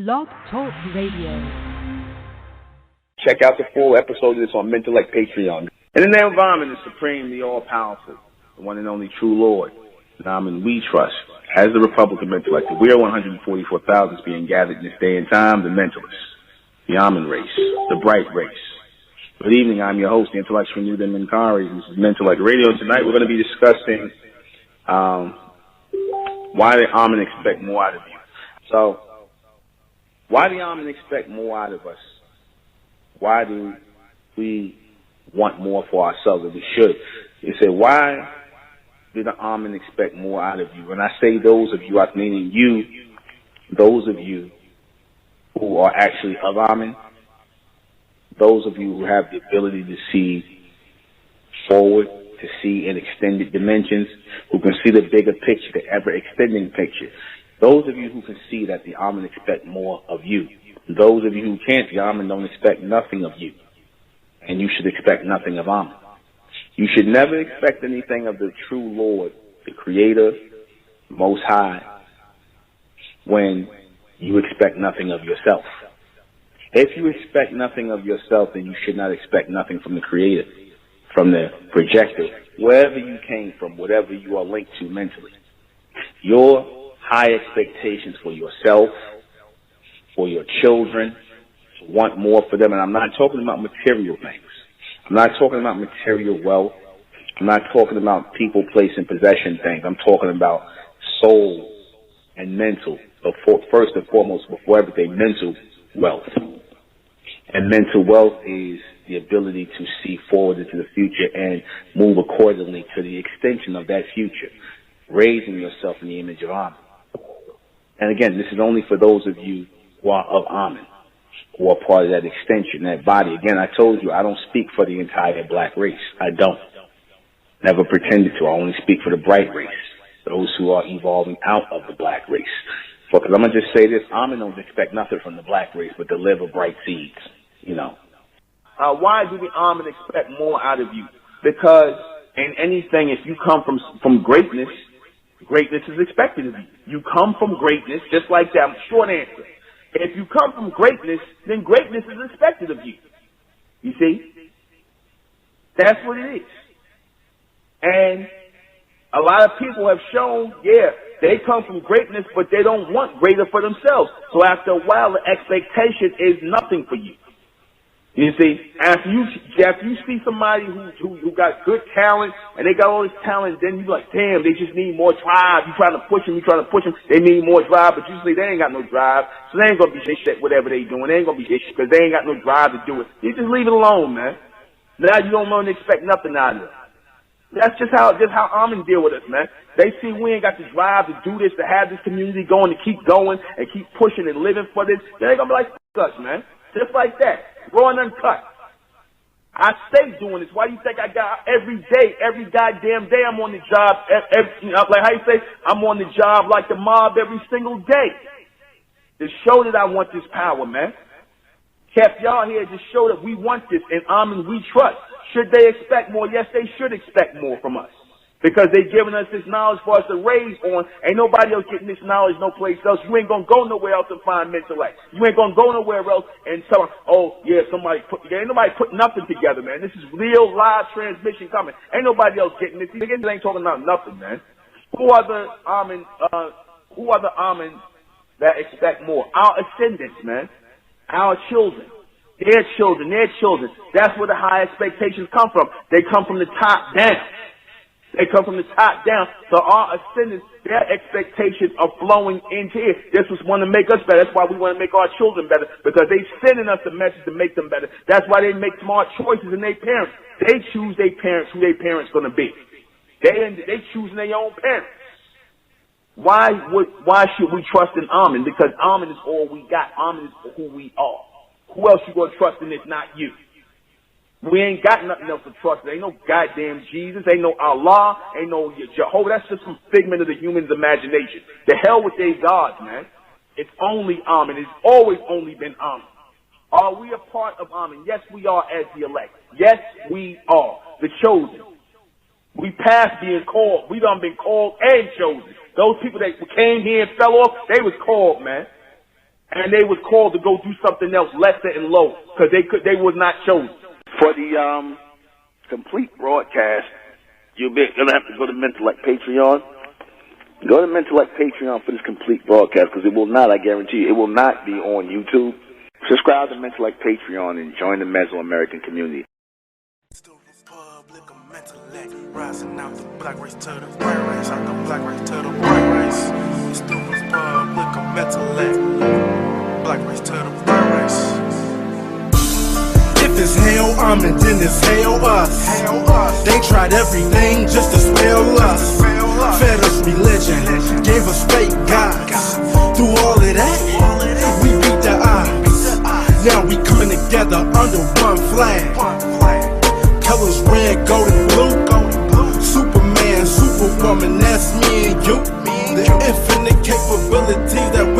Blog Talk Radio. Check out the full episode of this on Mentellect Patreon. In the name of Ahmen, the supreme, the all-powerful, the one and only true Lord, in Ahmen we trust. As the Republican Mentellect, we are 144,000 being gathered in this day and time, the Mentalists, the Ahmen race, the Bright race. Good evening, I'm your host, the intellectual Newton Minkari. This is Mentellect Radio. Tonight we're going to be discussing why the Ahmen expect more out of you. So, why do the Ahmen expect more out of us? Why do we want more for ourselves than we should? You say, why do the Ahmen expect more out of you? When I say those of you, I'm meaning you, those of you who are actually of Ahmen, those of you who have the ability to see forward, to see in extended dimensions, who can see the bigger picture, the ever-extending picture. Those of you who can see that the Ahmen expect more of you. Those of you who can't, the Ahmen don't expect nothing of you. And you should expect nothing of Ahmen. You should never expect anything of the true Lord, the Creator, Most High, when you expect nothing of yourself. If you expect nothing of yourself, then you should not expect nothing from the Creator, from the projector, wherever you came from, whatever you are linked to mentally. Your high expectations for yourself, for your children, to want more for them. And I'm not talking about material things. I'm not talking about material wealth. I'm not talking about people, place, and possession things. I'm talking about soul and mental. First and foremost, before everything, mental wealth. And mental wealth is the ability to see forward into the future and move accordingly to the extension of that future, raising yourself in the image of Ahmen. And again, this is only for those of you who are of Ahmen, who are part of that extension, that body. Again, I told you, I don't speak for the entire black race. I don't. Never pretended to. I only speak for the bright race, those who are evolving out of the black race. Because I'm going to just say this, Ahmen don't expect nothing from the black race but to live of bright seeds, you know. Why do the Ahmen expect more out of you? Because in anything, if you come from greatness, greatness is expected of you. You come from greatness, just like that. Short answer. If you come from greatness, then greatness is expected of you. You see? That's what it is. And a lot of people have shown, they come from greatness, but they don't want greater for themselves. So after a while, the expectation is nothing for you. You see, after you see somebody who got good talent and they got all this talent, then you like, damn, they just need more drive. You trying to push them, they need more drive, but usually they ain't got no drive, so they ain't gonna be shit whatever they doing. They ain't gonna be shit because they ain't got no drive to do it. You just leave it alone, man. Now you don't want to expect nothing out of it. That's just how Ahmen deal with us, man. They see we ain't got the drive to do this, to have this community going, to keep going and keep pushing and living for this. They ain't gonna be like, us, man. Just like that. Raw and uncut. I stay doing this. Why do you think I got every day, every goddamn day I'm on the job, like how you say, I'm on the job like the mob every single day. To show that I want this power, man. Kept y'all here to show that we want this, and Ahmen we trust. Should they expect more? Yes, they should expect more from us. Because they're giving us this knowledge for us to raise on. Ain't nobody else getting this knowledge no place else. You ain't gonna go nowhere else and find Mentellect. You ain't gonna go nowhere else and tell them, ain't nobody put nothing together, man. This is real live transmission coming. Ain't nobody else getting this. Niggas ain't talking about nothing, man. Who are the Ahmen that expect more? Our Ascendants, man. Our children. Their children. That's where the high expectations come from. They come from the top down. They come from the top down. So our Ascendants, their expectations are flowing into here. This was want to make us better. That's why we want to make our children better, because they sending us a message to make them better. That's why they make smart choices in their parents. They choose their parents, who their parents going to be. They choosing their own parents. Why should we trust in Ahmen? Because Ahmen is all we got. Ahmen is who we are. Who else you going to trust in if not you? We ain't got nothing else to trust. There ain't no goddamn Jesus. Ain't no Allah. Ain't no Jehovah. That's just some figment of the human's imagination. The hell with their gods, man. It's only Ahmen. It's always only been Ahmen. Are we a part of Ahmen? Yes, we are as the elect. Yes, we are. The chosen. We passed being called. We done been called and chosen. Those people that came here and fell off, they was called, man. and they was called to go do something else lesser and low because they was not chosen. For the complete broadcast, you're gonna have to go to Mentellect Patreon. Go to Mentellect Patreon for this complete broadcast because it will not, I guarantee you, it will not be on YouTube. Subscribe to Mentellect Patreon and join the Mesoamerican community. Rising out the black race to the white race, out the black race to the white race. It's the Republic of Mentellect, black race to the white race. If it's hell, Ahmen, then it's hell us. They tried everything just to spell us. Fed us religion, gave us fake gods. Through all of that, we beat the odds. Now we coming together under one flag. Colors red, gold, and blue. Superman, Superwoman, that's me and you. The infinite capability that